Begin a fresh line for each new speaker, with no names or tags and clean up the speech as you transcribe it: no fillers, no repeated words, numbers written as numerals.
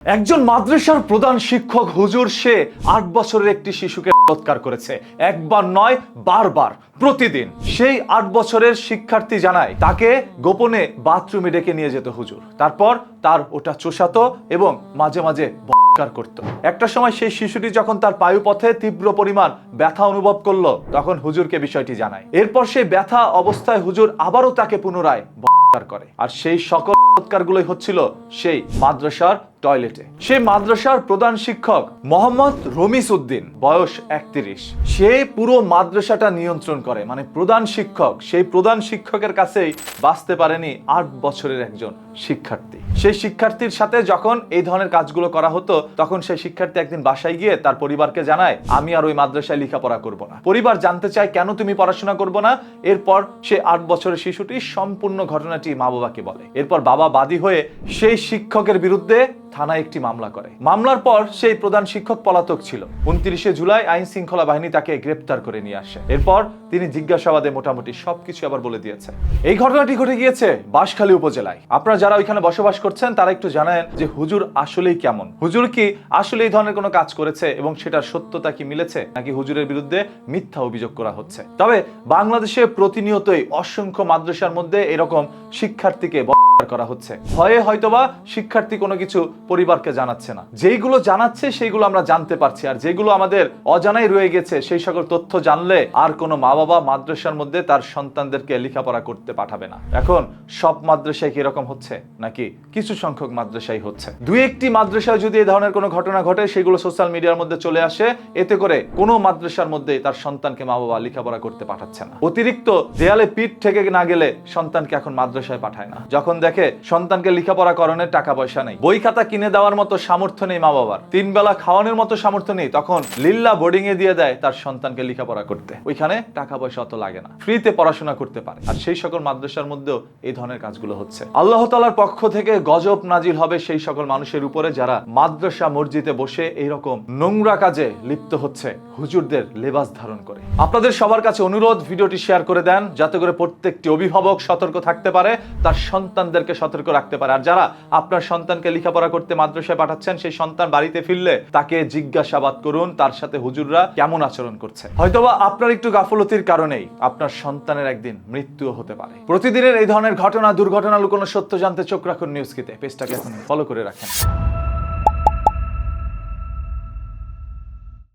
একজন মাদ্রাসার প্রধান শিক্ষক হুজুর সে ৮ বছরের একটি শিশুকে বলাৎকার করেছে। একবার নয়, বারবার, প্রতিদিন। সেই ৮ বছরের শিক্ষার্থী জানায় তাকে গোপনে বাথরুমে ডেকে নিয়ে যেত হুজুর। তারপর তার ওটা চোষাতো এবং মাঝে মাঝে বলাৎকার করত। একটা সময় সেই শিশুটি যখন তার পায়ুপথে তীব্র পরিমাণ ব্যথা অনুভব করলো, তখন হুজুরকে বিষয়টি জানায়। এরপর সেই ব্যথা অবস্থায় হুজুর আবারও তাকে পুনরায় বলাৎকার করে। আর সেই সকল বলাৎকারগুলোই হচ্ছিল সেই মাদ্রাসার টয়লেটে। সেই মাদ্রাসার প্রধান শিক্ষক মোহাম্মদ রমিস উদ্দিন, বয়স ৩১। সে পুরো মাদ্রাসাটা নিয়ন্ত্রণ করে, মানে প্রধান শিক্ষক। সেই প্রধান শিক্ষকের কাছেই বাঁচতে পারেনি ৮ বছরের একজন শিক্ষার্থী। সেই শিক্ষার্থীর সাথে যখন এই ধরনের কাজগুলো করা হতো, তখন সেই শিক্ষার্থী একদিন বাসায় গিয়ে তার পরিবারকে জানায়, আমি আর ওই মাদ্রাসায় লেখাপড়া করব না। পরিবার জানতে চায় কেন তুমি পড়াশোনা করবো না। এরপর সে ৮ বছরের শিশুটি সম্পূর্ণ ঘটনাটি মা বাবাকে বলে। এরপর বাবা বাদী হয়ে সেই শিক্ষকের বিরুদ্ধে থানায় একটি মামলা করে। মামলার পর সেই প্রধান শিক্ষক পলাতক ছিল। ২৯শে জুলাই আইন শৃঙ্খলা বাহিনী তাকে গ্রেপ্তার করে নিয়ে আসে। এরপর তিনি জিজ্ঞাসাবাদে মোটামুটি সবকিছু আবার বলে দিয়েছে। এই ঘটনাটি ঘটে গিয়েছে বাঁশখালী উপজেলায়। আপনারা যারা ওইখানে বসবাস করছেন তারা একটু জানেন যে হুজুর আসলেই কেমন। হুজুর কি আসলে এই ধরনের কোনো কাজ করেছে এবং সেটার সত্যতা কি মিলেছে, নাকি হুজুরের বিরুদ্ধে মিথ্যা অভিযোগ করা হচ্ছে। তবে বাংলাদেশে প্রতিনিয়তই অসংখ্য মাদ্রাসার মধ্যে এরকম শিক্ষার্থীকে করা হচ্ছে। ভয়ে হয়তোবা শিক্ষার্থী কোনো কিছু পরিবারকে জানাচ্ছে না। যেইগুলো জানাচ্ছে সেইগুলো আমরা জানতে পারছি, আর যেগুলো আমাদের অজানাই রয়ে গেছে সেই সকল তথ্য জানলে আর কোনো মা বাবা মাদ্রাসার মধ্যে তার সন্তানদেরকে লেখাপড়া করতে পাঠাবে না। এখন সব মাদ্রাসায় কি এরকম হচ্ছে, নাকি কিছু সংখ্যক মাদ্রাসায় হচ্ছে? দুই একটি মাদ্রাসায় যদি এই ধরনের কোনো ঘটনা ঘটে, সেগুলো সোশ্যাল মিডিয়ার মধ্যে চলে আসে, এতে করে কোনো মাদ্রাসার মধ্যে তার সন্তানকে মা বাবা লেখাপড়া করতে পাঠাচ্ছে না। অতিরিক্ত দেয়ালে পিঠ ঠেকে না গেলে সন্তানকে এখন মাদ্রাসায় পাঠায় না। যখন দেখে সন্তানকে লেখাপড়া করানোর টাকা পয়সা নেই, বই খাতা কিনে দেওয়ার মতো সামর্থ্য নেই মা বাবার, ৩ বেলা খাওয়ানোর মতো সামর্থ্য নেই, তখন লিল্লা বোর্ডিং এ দিয়ে দেয় তার সন্তানকে লেখাপড়া করতে। ওইখানে টাকা পয়সা অত লাগে না, ফ্রিতে পড়াশোনা করতে পারে। আর সেই সকল মাদ্রাসার মধ্যেও এই ধরনের কাজগুলো হচ্ছে। আল্লাহ তাআলার পক্ষ থেকে গজব নাজিল হবে সেই সকল মানুষের উপরে যারা মাদ্রাসা মসজিদে বসে এইরকম নোংরা কাজে লিপ্ত হচ্ছে, হুজুরদের লেবাস ধারণ করে। আপনাদের সবার কাছে অনুরোধ, ভিডিওটি শেয়ার করে দেন, যাতে করে প্রত্যেকটি অভিভাবক সতর্ক থাকতে পারে, তার সন্তানদেরকে সতর্ক রাখতে পারে। আর যারা আপনার সন্তানকে লেখাপড়া করতে মাদ্রাসায় পাঠাচ্ছেন, সেই সন্তান বাড়িতে ফিরলে তাকে জিজ্ঞাসাবাদ করুন তার সাথে হুজুররা কেমন আচরণ করছে। হয়তোবা আপনার একটু গাফলতির কারণেই আপনার সন্তানের একদিন মৃত্যুও হতে পারে। প্রতিদিনের এই ধরনের ঘটনা, দুর্ঘটনা, লুকোনো সত্য জানতে চোখ রাখুন নিউজ কিতে। পেজটাকে এখন ফলো করে রাখেন।